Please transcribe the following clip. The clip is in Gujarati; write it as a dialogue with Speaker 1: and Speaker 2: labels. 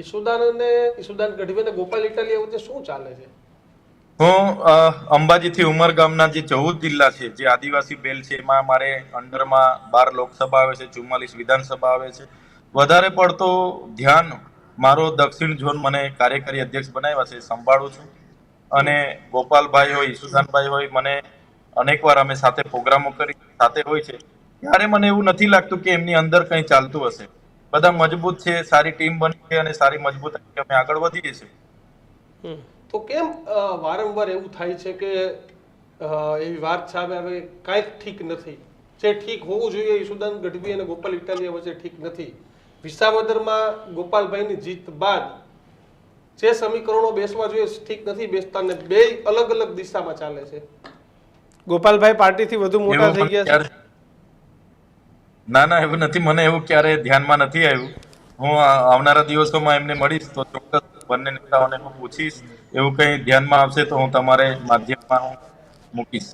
Speaker 1: ઈસુદાન ગઢવી અને ગોપાલ ઇટાલિયા વચ્ચે શું ચાલે છે?
Speaker 2: હું અંબાજીથી ઉમરગામના જે 14 જિલ્લા છે, જે આદિવાસી બેલ છે, એમાં મારે અંડરમાં 12 લોકસભા આવે છે, 44 વિધાનસભા આવે છે. વધારે પડતો ધ્યાન મારો દક્ષિણ ઝોન મને કાર્યકારી અધ્યક્ષ બનાવ્યા છે, સંભાળું છું. અને ગોપાલભાઈ હોય, ઈસુદાનભાઈ હોય, મને અનેકવાર અમે સાથે પ્રોગ્રામો કરી સાથે હોય છે, ત્યારે મને એવું નથી લાગતું કે એમની અંદર કંઈ ચાલતું હશે. બધા મજબૂત છે, સારી ટીમ બની છે અને સારી મજબૂતાઈ અમે આગળ વધીએ છીએ.
Speaker 1: તો કેમ વારંવાર એવું થાય છે કે એવી વાત સામે આવે કાંઈક ઠીક નથી? જે ઠીક હોવું જોઈએ ઈસુદાન ગઢવી અને ગોપાલ ઇટાલિયા વચ્ચે ઠીક નથી. વિસાવદરમાં ગોપાલભાઈની જીત બાદ જે સમીકરણો બેસવા જોઈએ ઠીક નથી બેસતા ને બે અલગ અલગ દિશામાં ચાલે છે.
Speaker 3: ગોપાલભાઈ પાર્ટીથી વધુ મોટા થઈ ગયા છે?
Speaker 2: ના, એવું નથી. મને એવું ક્યારે ધ્યાનમાં નથી આવ્યું. હું આવનારા દિવસોમાં એમને મળીશ તો ચોક્કસ બંને નેતાઓને હું પૂછીશ. એવું કંઈ ધ્યાનમાં આવશે તો હું તમારે માધ્યમમાં હું મૂકીશ.